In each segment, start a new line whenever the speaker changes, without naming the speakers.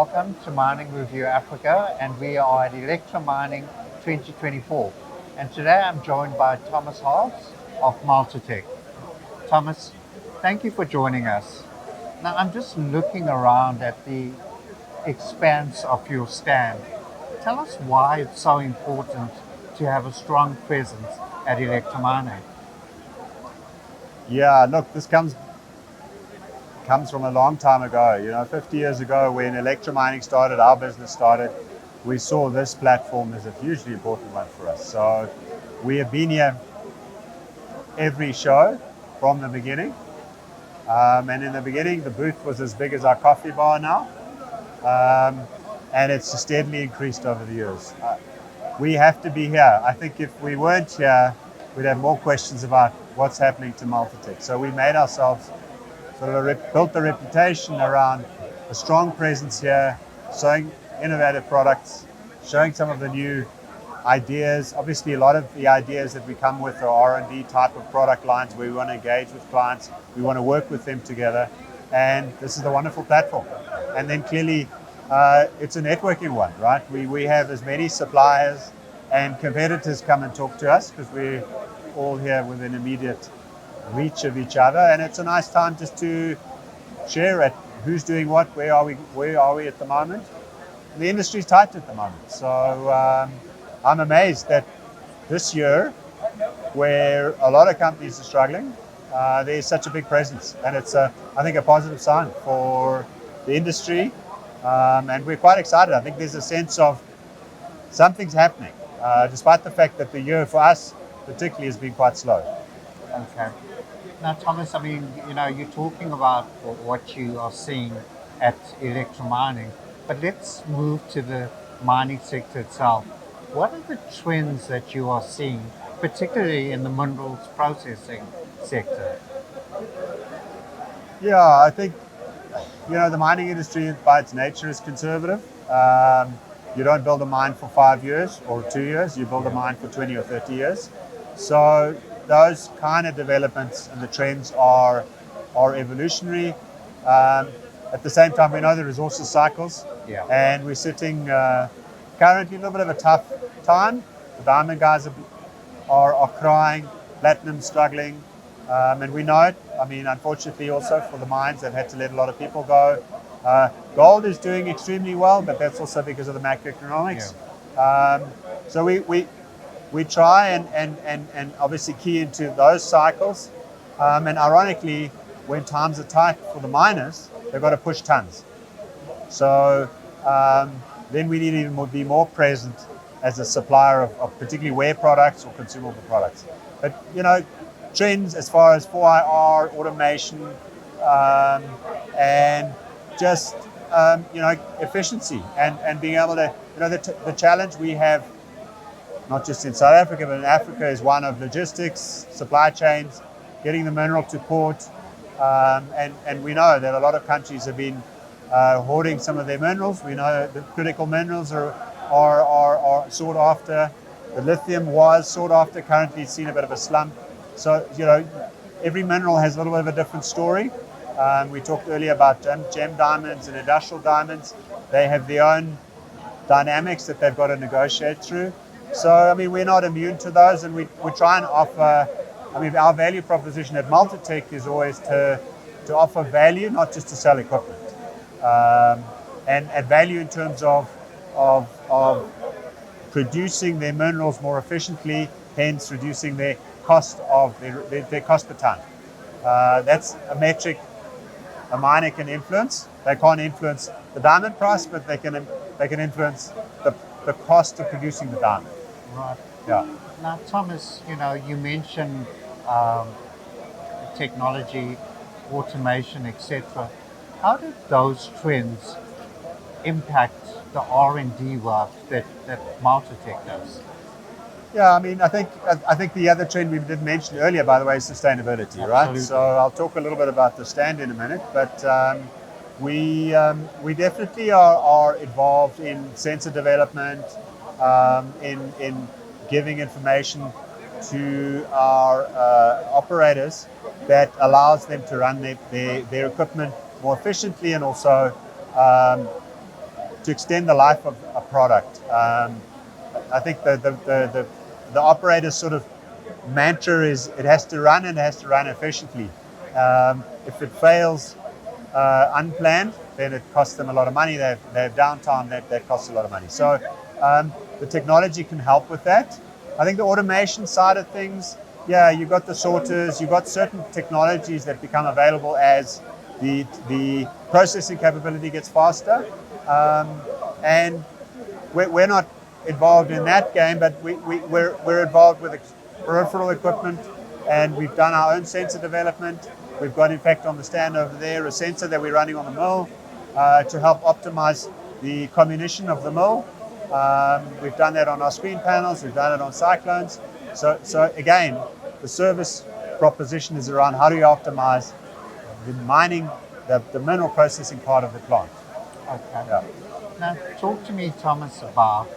welcome to Mining Review Africa, and we are at Electra Mining 2024. And today I'm joined by Thomas Holtz of Multotec. Thomas, thank you for joining us. Now I'm just looking around at the expanse of your stand. Tell us why it's so important to have a strong presence at Electra Mining.
Yeah, look, this comes from a long time ago. 50 years ago when Electra Mining started, our business started, we saw this platform as a hugely important one for us. So we have been here every show from the beginning. And in the beginning, the booth was as big as our coffee bar now. And it's steadily increased over the years. We have to be here. I think if we weren't here, we'd have more questions about what's happening to Multotec. So we made ourselves built a reputation around a strong presence here, showing innovative products, showing some of the new ideas. Obviously, a lot of the ideas that we come with are R&D type of product lines where we want to engage with clients, we want to work with them together, and this is a wonderful platform. And then clearly, it's a networking one, right? We have as many suppliers and competitors come and talk to us because we're all here within immediate reach of each other, and it's a nice time just to share at who's doing what, where are we at the moment. The industry's tight at the moment, so I'm amazed that this year, where a lot of companies are struggling, there's such a big presence, and it's I think a positive sign for the industry, and we're quite excited. I think there's a sense of something's happening, despite the fact that the year for us particularly has been quite slow.
Okay. Now, Thomas, I mean, you're talking about what you are seeing at Electra Mining, but let's move to the mining sector itself. What are the trends that you are seeing, particularly in the minerals processing sector?
Yeah, I think, the mining industry by its nature is conservative. You don't build a mine for 5 years or 2 years, you build a mine for 20 or 30 years. So those kind of developments and the trends are evolutionary. At the same time, we know the resources cycles, and we're sitting currently a little bit of a tough time. The diamond guys are crying, platinum's struggling, and we know it. I mean, unfortunately also for the mines, they've had to let a lot of people go. Gold is doing extremely well, but that's also because of the macroeconomics. So we try and obviously key into those cycles. And ironically, when times are tight for the miners, they've got to push tons. So then we need to even be more present as a supplier of particularly wear products or consumable products. But, trends as far as 4IR, automation, and just, efficiency and being able to, the challenge we have, not just in South Africa, but in Africa, is one of logistics, supply chains, getting the mineral to port. And we know that a lot of countries have been hoarding some of their minerals. We know the critical minerals are sought after. The lithium was sought after, currently seen a bit of a slump. So, every mineral has a little bit of a different story. We talked earlier about gem diamonds and industrial diamonds. They have their own dynamics that they've got to negotiate through. So, I mean, we're not immune to those, and we try and offer, our value proposition at Multotec is always to offer value, not just to sell equipment. And value in terms of producing their minerals more efficiently, hence reducing their cost of their cost per ton. That's a metric a miner can influence. They can't influence the diamond price, but they can influence the cost of producing the diamond.
Right.
Yeah.
Now, Thomas, you mentioned technology, automation, etc. How did those trends impact the R&D work that Multotec does?
Yeah, I think the other trend we did mention earlier, by the way, is sustainability,
Absolutely.
Right? So I'll talk a little bit about the stand in a minute, but we definitely are involved in sensor development, in giving information to our operators that allows them to run their equipment more efficiently and also to extend the life of a product. I think the operator's sort of mantra is it has to run and it has to run efficiently. If it fails unplanned, then it costs them a lot of money. They have downtime that costs a lot of money. So the technology can help with that. I think the automation side of things, yeah, you've got the sorters, you've got certain technologies that become available as the processing capability gets faster. And we're not involved in that game, but we're involved with peripheral equipment, and we've done our own sensor development. We've got, in fact, on the stand over there, a sensor that we're running on the mill to help optimize the comminution of the mill. We've done that on our screen panels, we've done it on cyclones. So again, the service proposition is around how do you optimize the mining, the mineral processing part of the plant.
Okay.
Yeah.
Now, talk to me, Thomas, about,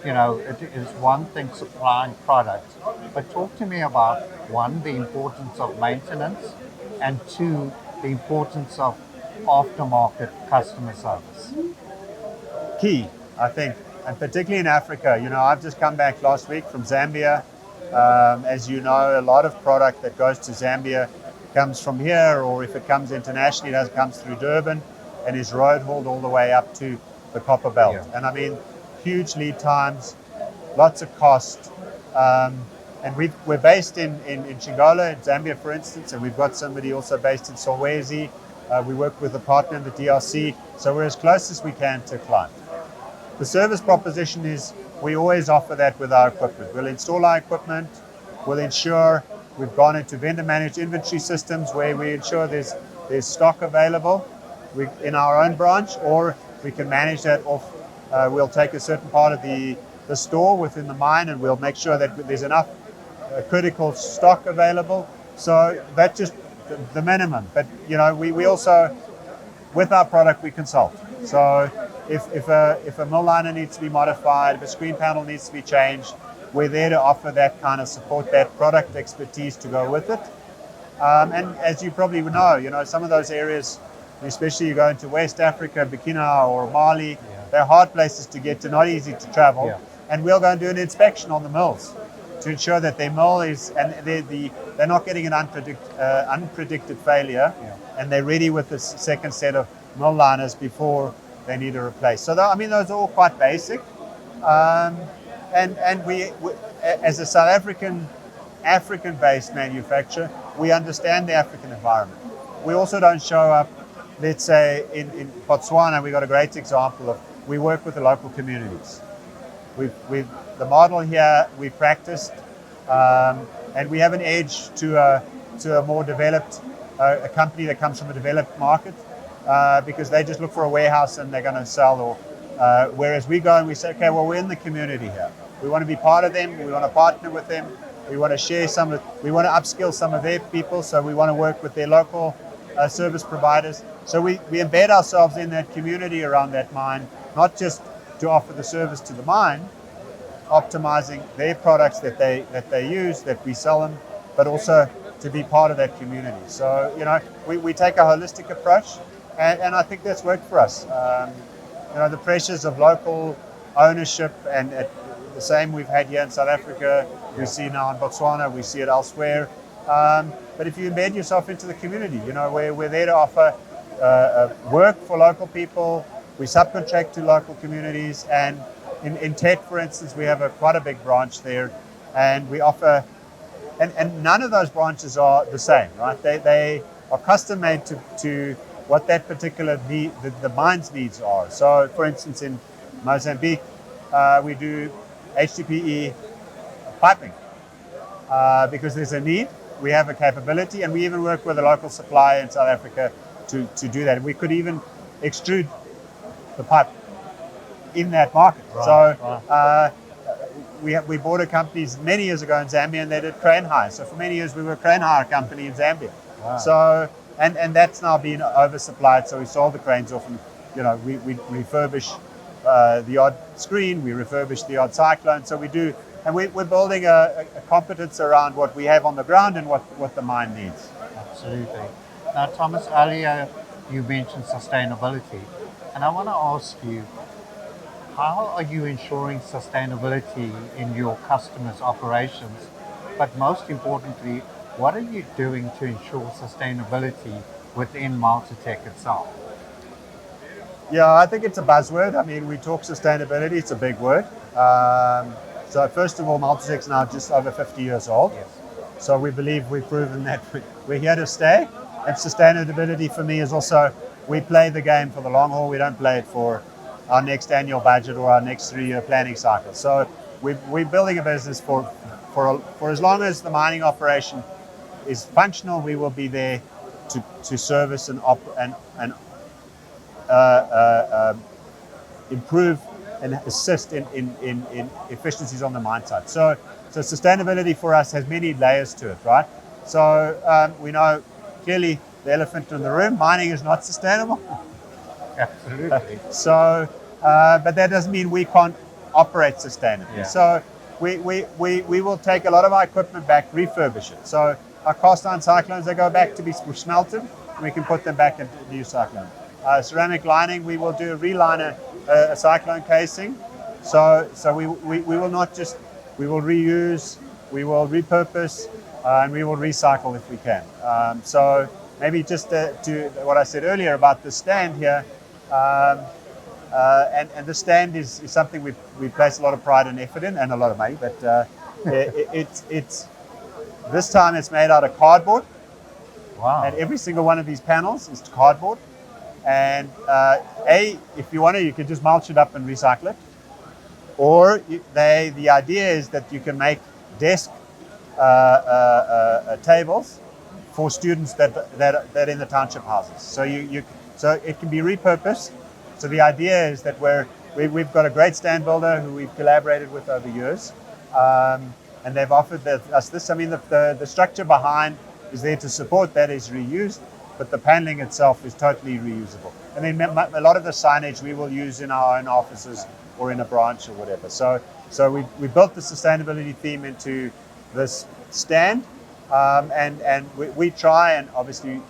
it is one thing supplying product, but talk to me about, one, the importance of maintenance, and two, the importance of aftermarket customer service.
Key, I think, and particularly in Africa. I've just come back last week from Zambia. As you know, a lot of product that goes to Zambia comes from here, or if it comes internationally, it comes through Durban and is road hauled all the way up to the copper belt.
Yeah.
And I mean, huge lead times, lots of cost. And we're based in Chingola, in Zambia, for instance, and we've got somebody also based in Solwezi. We work with a partner in the DRC, so we're as close as we can to client. The service proposition is we always offer that with our equipment. We'll install our equipment, we'll ensure we've gone into vendor managed inventory systems where we ensure there's stock available in our own branch, or we can manage that off. We'll take a certain part of the store within the mine and we'll make sure that there's enough critical stock available. So that's just the minimum. But we also, with our product, we consult. So if a mill liner needs to be modified, if a screen panel needs to be changed, we're there to offer that kind of support, that product expertise to go with it. And as you probably know, some of those areas, especially you go into West Africa, Burkina or Mali, they're hard places to get to, not easy to travel.
Yeah.
And we'll go and do an inspection on the mills to ensure that their mill is, and they're not getting an unpredicted failure, and they're ready with the second set of mill liners before they need to replace. So those are all quite basic. And we, as a South African-based manufacturer, we understand the African environment. We also don't show up, let's say, in Botswana. We got a great example of, we work with the local communities. The model here we practiced, and we have an edge to a more developed, a company that comes from a developed market, because they just look for a warehouse and they're going to sell. Or whereas we go and we say, okay, well, we're in the community here. We want to be part of them. We want to partner with them. We want to share we want to upskill some of their people. So we want to work with their local service providers. So we embed ourselves in that community around that mine, not just to offer the service to the mine, optimizing their products that they use, that we sell them, but also to be part of that community. So, we take a holistic approach, and I think that's worked for us. The pressures of local ownership, and the same we've had here in South Africa, we see now in Botswana, we see it elsewhere. But if you embed yourself into the community, we're there to offer work for local people. We subcontract to local communities, and in Tet, for instance, we have quite a big branch there, and we offer, and none of those branches are the same, right? They are custom made to what that particular need, the mine's needs are. So, for instance, in Mozambique, we do HDPE piping because there's a need. We have a capability, and we even work with a local supplier in South Africa to do that. We could even extrude the pipe in that market. Right, so we bought a company many years ago in Zambia, and they did crane hire. So for many years we were a crane hire company in Zambia. Wow. So and that's now been oversupplied. So we sold the cranes off, and we refurbish the odd screen, we refurbish the odd cyclone. So we do, and we're building a competence around what we have on the ground and what the mine needs.
Absolutely. Now, Thomas, earlier you mentioned sustainability, and I want to ask you, How are you ensuring sustainability in your customers' operations? But most importantly, what are you doing to ensure sustainability within Multotec itself?
Yeah, I think it's a buzzword. I mean, we talk sustainability, it's a big word. So first of all, Multitech's now just over 50 years old.
Yes.
So we believe we've proven that we're here to stay. And sustainability for me is also, we play the game for the long haul. We don't play it for our next annual budget or our next 3-year planning cycle. So we're building a business for as long as the mining operation is functional. We will be there to service and uh, uh, improve and assist in efficiencies on the mine site. So sustainability for us has many layers to it, right? So we know clearly the elephant in the room, mining is not sustainable.
Absolutely.
But that doesn't mean we can't operate sustainably.
Yeah.
So we will take a lot of our equipment back, refurbish it. So our cast iron cyclones, they go back to be smelted, and we can put them back into new cyclone. Ceramic lining, we will do a reliner, a cyclone casing. So we will not just, we will reuse, we will repurpose, and we will recycle if we can. So maybe just to what I said earlier about the stand here, and the stand is something we place a lot of pride and effort in, and a lot of money, but it's this time it's made out of cardboard.
Wow.
And every single one of these panels is cardboard. And if you want to, you can just mulch it up and recycle it. Or the idea is that you can make desk tables for students that in the township houses. So so it can be repurposed. So the idea is that we've got a great stand builder who we've collaborated with over years, and they've offered us this. I mean, the structure behind is there to support that, is reused, but the paneling itself is totally reusable. And then a lot of the signage we will use in our own offices or in a branch or whatever. So we built the sustainability theme into this stand, and we try and obviously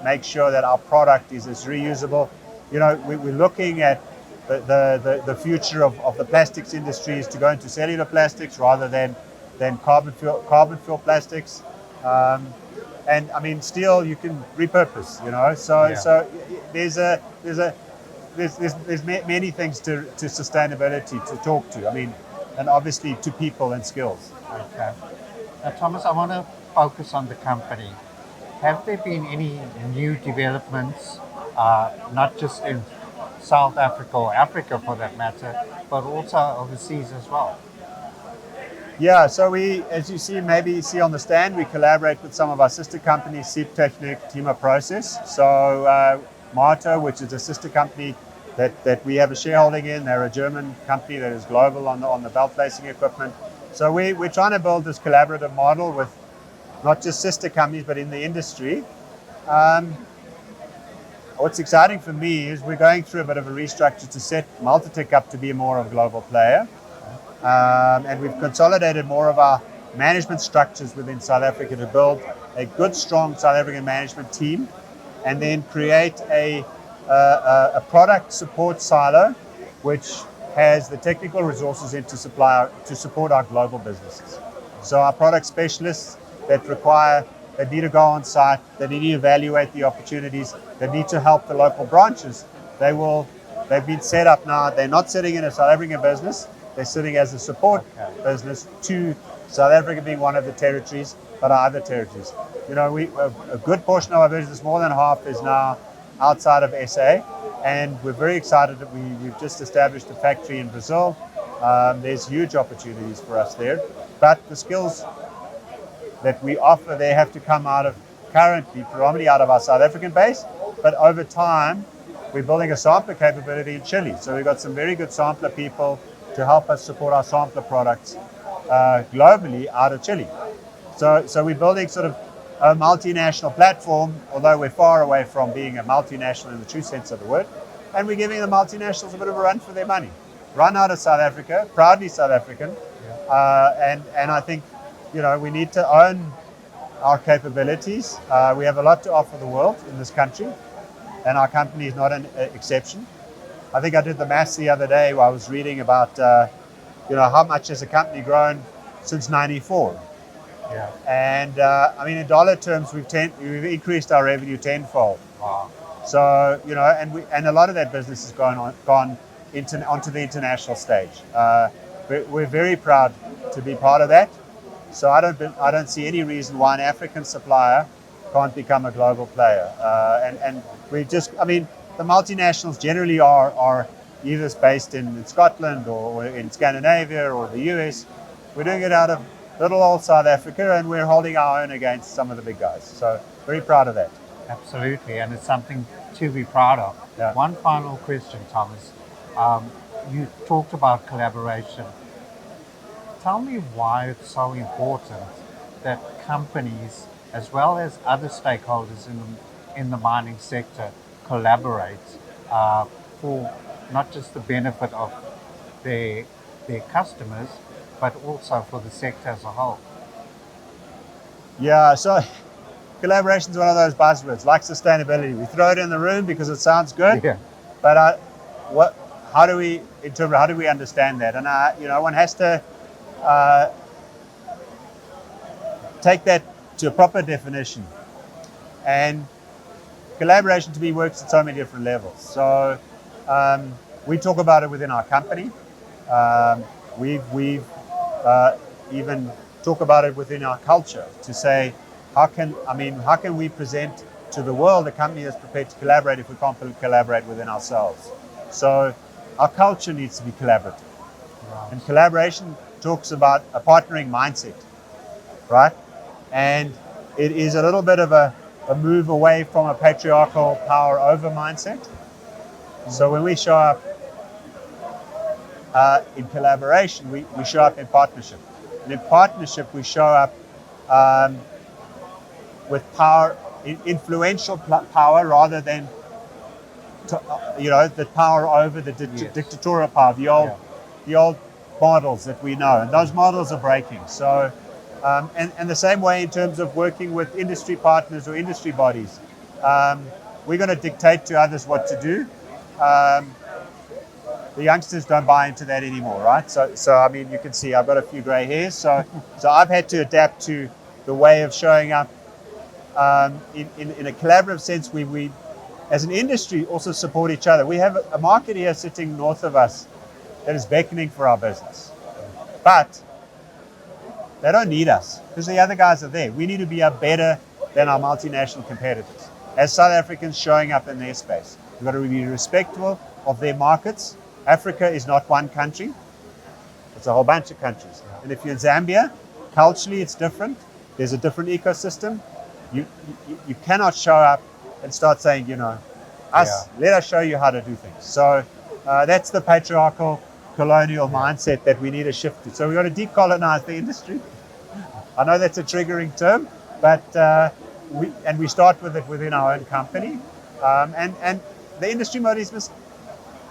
make sure that our product is as reusable. You know, we're looking at the future of the plastics industry is to go into cellular plastics rather than carbon fuel plastics. And I mean, steel you can repurpose, you know. So there's many things to sustainability to talk to. I mean, and obviously to people and skills.
Okay. Now, Thomas, I want to focus on the company. Have there been any new developments, not just in South Africa or Africa for that matter, but also overseas as well?
Yeah, so as you see on the stand, we collaborate with some of our sister companies, Seep Technic, Tima Process. So Marto, which is a sister company that we have a shareholding in, they're a German company that is global on the belt placing equipment. So we're trying to build this collaborative model with not just sister companies, but in the industry. What's exciting for me is we're going through a bit of a restructure to set Multotec up to be more of a global player. And we've consolidated more of our management structures within South Africa to build a good, strong South African management team, and then create a product support silo, which has the technical resources to support our global businesses. So our product specialists that need to go on site, that need to evaluate the opportunities, that need to help the local branches, they've been set up now. They're not sitting in a South African business. They're sitting as a support business to South Africa being one of the territories, but our other territories. You know, a good portion of our business, more than half, is now outside of SA, and we're very excited that we've just established a factory in Brazil. There's huge opportunities for us there, but the skills that we offer there have to come currently predominantly out of our South African base, but over time we're building a sampler capability in Chile. So we've got some very good sampler people to help us support our sampler products globally out of Chile. So we're building sort of a multinational platform, although we're far away from being a multinational in the true sense of the word, and we're giving the multinationals a bit of a run for their money. Run out of South Africa, proudly South African, and I think, you know, we need to own our capabilities. We have a lot to offer the world in this country, and our company is not an exception. I think I did the maths the other day where I was reading about, how much has a company grown since '94.
Yeah.
And I mean, in dollar terms, we've increased our revenue tenfold.
Wow.
So, and a lot of that business has gone onto the international stage. We're very proud to be part of that. So I don't see any reason why an African supplier can't become a global player. And we just, I mean, the multinationals generally are either based in Scotland or in Scandinavia or the US. We're doing it out of little old South Africa, and we're holding our own against some of the big guys. So very proud of that.
Absolutely, and it's something to be proud of.
Yeah.
One final question, Thomas. You talked about collaboration. Tell me why it's so important that companies, as well as other stakeholders in the mining sector, collaborate for not just the benefit of their their customers, but also for the sector as a whole.
Yeah, so collaboration is one of those buzzwords, like sustainability. We throw it in the room because it sounds good,
Yeah,
but how do we interpret? How do we understand that? And one has to take that to a proper definition. And collaboration to me works at so many different levels. So we talk about it within our company. We've even talk about it within our culture to say, how can we present to the world a company that's prepared to collaborate if we can't collaborate within ourselves? So our culture needs to be collaborative.
right.
And collaboration talks about a partnering mindset, right? And it is a little bit of a move away from a patriarchal power over mindset. So when we show up in collaboration, we show up in partnership. And in partnership, we show up with power, influential power rather than, the power over the
Yes.
dictatorial power, the old models that we know. And those models are breaking. So, and the same way in terms of working with industry partners or industry bodies, we're going to dictate to others what to do. The youngsters don't buy into that anymore, right? So I mean, you can see I've got a few grey hairs, so I've had to adapt to the way of showing up in a collaborative sense. We, as an industry, also support each other. We have a market here sitting north of us that is beckoning for our business, but they don't need us because the other guys are there. We need to be better than our multinational competitors. As South Africans showing up in their space, we've got to be respectful of their markets. Africa is not one country. It's a whole bunch of countries. And if you're in Zambia, culturally it's different. There's a different ecosystem. You cannot show up and start saying, let us show you how to do things. So that's the patriarchal colonial mindset that we need to shift to. So we've got to decolonize the industry. I know that's a triggering term, but we start with it within our own company. And the industry bodies must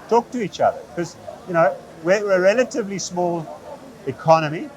talk to each other because, we're a relatively small economy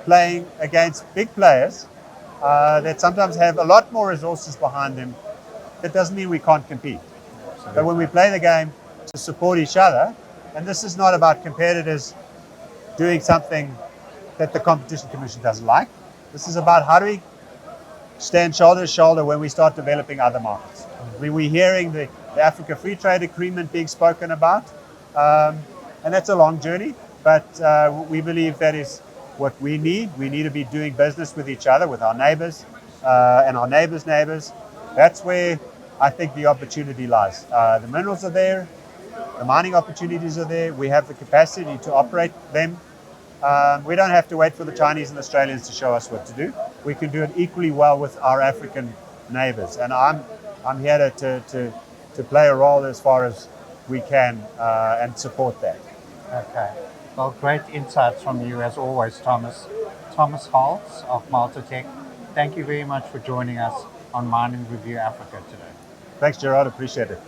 playing against big players that sometimes have a lot more resources behind them. That doesn't mean we can't compete.
Absolutely.
But when we play the game to support each other, and this is not about competitors doing something that the Competition Commission doesn't like. This is about how do we stand shoulder to shoulder when we start developing other markets. We're hearing the Africa Free Trade Agreement being spoken about, and that's a long journey, but we believe that is what we need. We need to be doing business with each other, with our neighbors and our neighbors' neighbors. That's where I think the opportunity lies. The minerals are there, the mining opportunities are there, we have the capacity to operate them. We don't have to wait for the Chinese and Australians to show us what to do. We can do it equally well with our African neighbors, and I'm here to play a role as far as we can and support that.
Okay. Well, great insights from you as always, Thomas. Thomas Holtz of Multotec. Thank you very much for joining us on Mining Review Africa today.
Thanks, Gerard. Appreciate it.